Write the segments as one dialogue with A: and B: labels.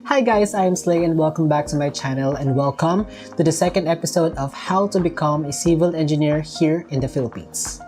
A: Hi guys, I'm Slay and welcome back to my channel and welcome to the second episode of how to become a civil engineer here in the Philippines.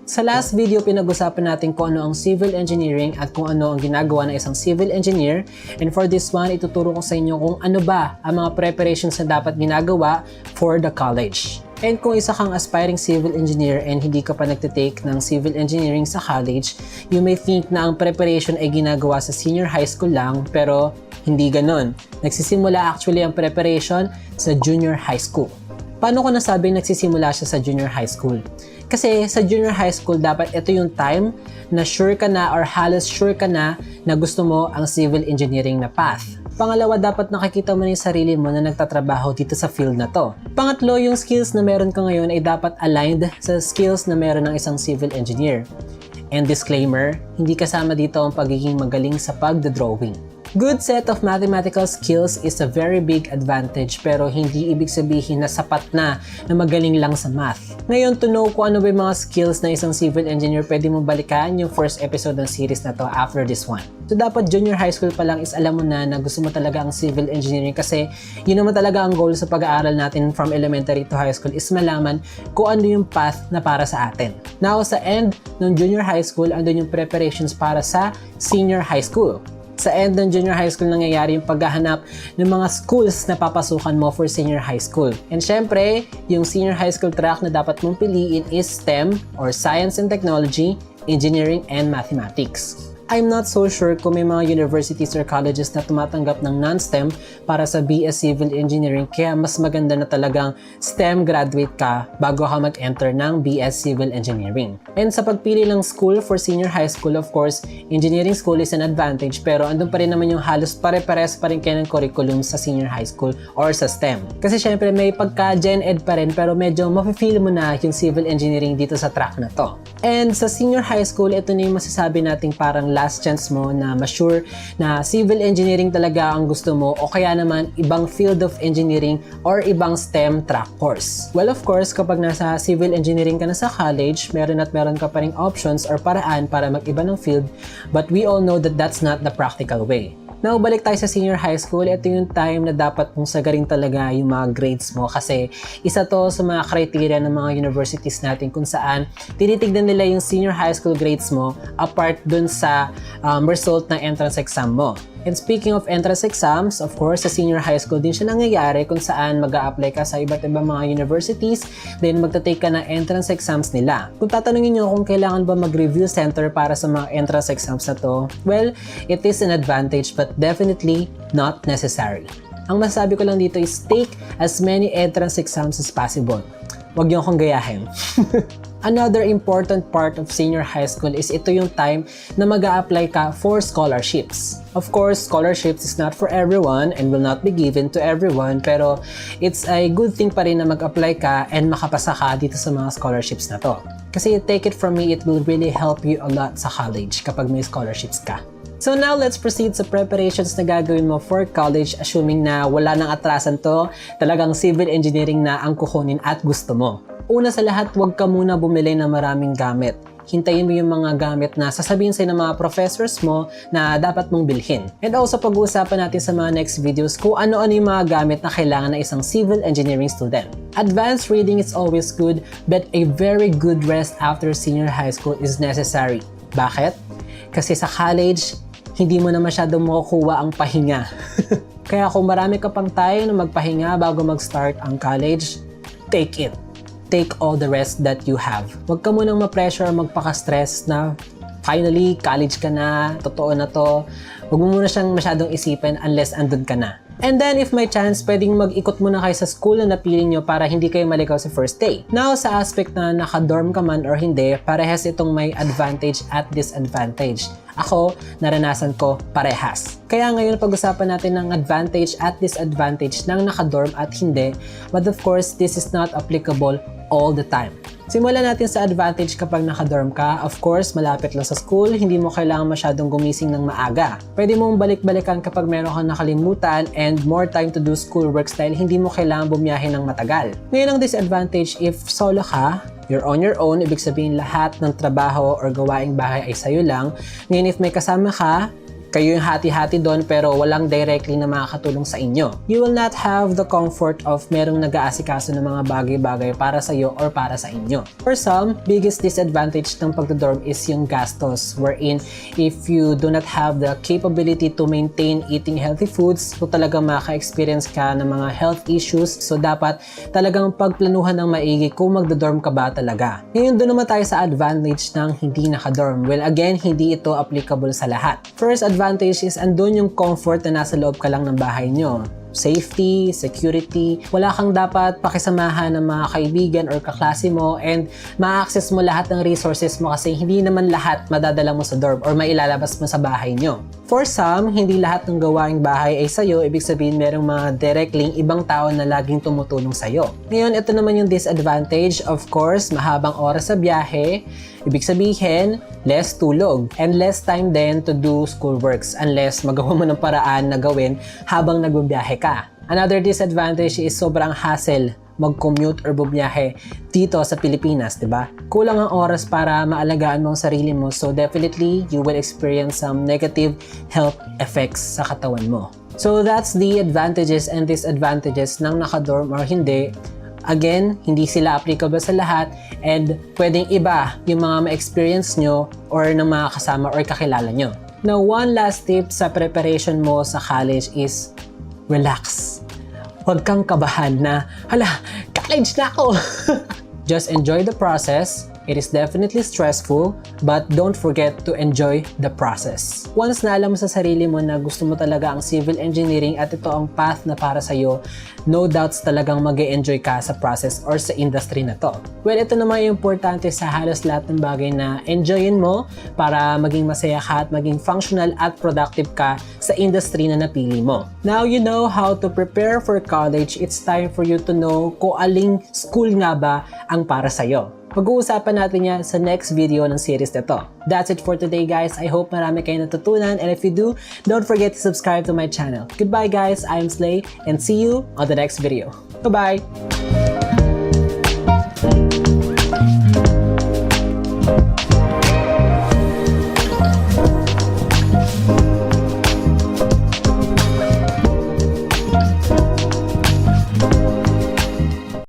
A: Sa last video, pinag-usapan natin kung ano ang civil engineering at kung ano ang ginagawa ng isang civil engineer. And for this one, ituturo ko sa inyo kung ano ba ang mga preparations na dapat ginagawa for the college. And kung isa kang aspiring civil engineer and hindi ka pa nagtitake ng civil engineering sa college, you may think na ang preparation ay ginagawa sa senior high school lang, pero hindi ganon. Nagsisimula actually ang preparation sa junior high school. Paano ko nasabi nagsisimula siya sa junior high school? Kasi sa junior high school, dapat ito yung time na sure ka na or halos sure ka na gusto mo ang civil engineering na path. Pangalawa, dapat nakikita mo na yung sarili mo na nagtatrabaho dito sa field na to. Pangatlo, yung skills na meron ka ngayon ay dapat aligned sa skills na meron ng isang civil engineer. And disclaimer, hindi kasama dito ang pagiging magaling sa pagdodrawing. Good set of mathematical skills is a very big advantage pero hindi ibig sabihin na sapat na magaling lang sa math. Ngayon, to know kung ano ba yung mga skills na isang civil engineer, pwede mo balikan yung first episode ng series na to after this one. So dapat junior high school pa lang is alam mo na gusto mo talaga ang civil engineering kasi yun naman talaga ang goal sa pag-aaral natin from elementary to high school is malaman kung ano yung path na para sa atin. Now, sa end ng junior high school, andun yung preparations para sa senior high school. Sa end ng junior high school, nangyayari yung paghahanap ng mga schools na papasukan mo for senior high school. And syempre, yung senior high school track na dapat mong piliin is STEM or Science and Technology, Engineering, and Mathematics. I'm not so sure kung may mga universities or colleges na tumatanggap ng non-STEM para sa BS Civil Engineering, kaya mas maganda na talagang STEM graduate ka bago ka mag-enter ng BS Civil Engineering. And sa pagpili ng school for senior high school, of course, engineering school is an advantage pero andun pa rin naman yung halos pare-pares pa rin kayo ng curriculum sa senior high school or sa STEM. Kasi syempre may pagka-gen ed pa rin pero medyo mafe-feel mo na yung civil engineering dito sa track na to. And sa senior high school, ito na yung masasabi nating parang last chance mo na ma-sure na civil engineering talaga ang gusto mo o kaya naman ibang field of engineering or ibang STEM track course. Well, of course, kapag nasa civil engineering ka na sa college, meron ka pa ring options or paraan para mag-iba ng field, but we all know that that's not the practical way. Now, balik tayo sa senior high school. Ito yung time na dapat mong sagarin talaga yung mga grades mo kasi isa to sa mga criteria ng mga universities natin kung saan tinitignan nila yung senior high school grades mo apart dun sa result ng entrance exam mo. And speaking of entrance exams, of course, sa senior high school din siya nangyayari kung saan mag-a-apply ka sa iba't ibang mga universities, then magta-take ka ng entrance exams nila. Kung tatanungin nyo kung kailangan ba mag-review center para sa mga entrance exams na to, well, it is an advantage but definitely not necessary. Ang masasabi ko lang dito is take as many entrance exams as possible. Huwag niyo akong gayahin. Another important part of senior high school is ito yung time na mag-a-apply ka for scholarships. Of course, scholarships is not for everyone and will not be given to everyone, pero it's a good thing pa rin na mag-apply ka and makapasa ka dito sa mga scholarships na to. Kasi take it from me, it will really help you a lot sa college kapag may scholarships ka. So now, let's proceed sa preparations na gagawin mo for college assuming na wala nang atrasan to, talagang civil engineering na ang kukunin at gusto mo. Una sa lahat, huwag ka muna bumili ng maraming gamit. Hintayin mo yung mga gamit na sasabihin sa'yo ng mga professors mo na dapat mong bilhin. And also, pag-uusapan natin sa mga next videos kung ano-ano yung mga gamit na kailangan ng isang civil engineering student. Advanced reading is always good, but a very good rest after senior high school is necessary. Bakit? Kasi sa college, hindi mo na masyadong makukuha ang pahinga. Kaya kung marami ka pang time na magpahinga bago mag-start ang college, take it. Take all the rest that you have. Huwag ka munang ma-pressure, magpaka-stress na finally, college ka na, totoo na to. Huwag mo muna siyang masyadong isipin unless andun ka na. And then, if may chance, pwedeng mag-ikot muna kayo sa school na napili nyo para hindi kayo maligaw sa first day. Now, sa aspect na naka-dorm ka man or hindi, parehas itong may advantage at disadvantage. Ako, naranasan ko parehas. Kaya ngayon pag-usapan natin ng advantage at disadvantage ng naka-dorm at hindi, but of course, this is not applicable all the time. Simulan natin sa advantage kapag naka-dorm ka. Of course, malapit lang sa school, hindi mo kailangan masyadong gumising ng maaga. Pwede mong balik-balikan kapag meron kang nakalimutan and more time to do schoolwork dahil hindi mo kailangan bumiyahe ng matagal. Ngayon ang disadvantage, if solo ka, you're on your own, ibig sabihin lahat ng trabaho or gawaing bahay ay sa'yo lang. Ngayon if may kasama ka, Kayo yung hati-hati doon pero walang directly na makakatulong sa inyo. You will not have the comfort of merong nag-aasikaso ng mga bagay-bagay para sa iyo or para sa inyo. For some, biggest disadvantage ng pagdodorm is yung gastos, wherein if you do not have the capability to maintain eating healthy foods, so talagang maka-experience ka ng mga health issues. So dapat talagang pagplanuhan ng maigi kung magdodorm ka ba talaga. Ngayon doon naman tayo sa advantage ng hindi nakadorm. Well, again, hindi ito applicable sa lahat. First advantage is andun yung comfort na nasa loob ka lang ng bahay nyo. Safety, security, wala kang dapat pakisamahan ng mga kaibigan or kaklase mo, and ma-access mo lahat ng resources mo kasi hindi naman lahat madadala mo sa dorm or mailalabas mo sa bahay nyo. For some, hindi lahat ng gawaing bahay ay sa'yo, ibig sabihin merong mga directly ibang tao na laging tumutulong sa'yo. Ngayon, ito naman yung disadvantage. Of course, mahabang oras sa biyahe, ibig sabihin, less tulog and less time din to do schoolworks unless magawa mo ng paraan na gawin habang nagbabiyahe ka. Another disadvantage is sobrang hassle mag-commute or bumiyahe dito sa Pilipinas, 'di ba? Kulang ang oras para maalagaan mo ang sarili mo, so definitely you will experience some negative health effects sa katawan mo. So that's the advantages and disadvantages ng nakadorm or hindi. Again, hindi sila applicable sa lahat and pwedeng iba yung mga ma-experience nyo or ng mga kasama or kakilala nyo. Now, one last tip sa preparation mo sa college is relax. Huwag kang kabahan na, hala, college na ako! Just enjoy the process. It is definitely stressful, but don't forget to enjoy the process. Once na alam mo sa sarili mo na gusto mo talaga ang civil engineering at ito ang path na para sa'yo, no doubts talagang mag-e-enjoy ka sa process or sa industry na to. Well, ito naman yung importante sa halos lahat ng bagay na enjoyin mo para maging masaya ka at maging functional at productive ka sa industry na napili mo. Now you know how to prepare for college, it's time for you to know kung aling school nga ba ang para sa'yo. Pag-uusapan natin yan sa next video ng series na to. That's it for today, guys. I hope marami kayo natutunan, and if you do, don't forget to subscribe to my channel. Goodbye, guys. I'm Slay, and see you on the next video. Bye-bye!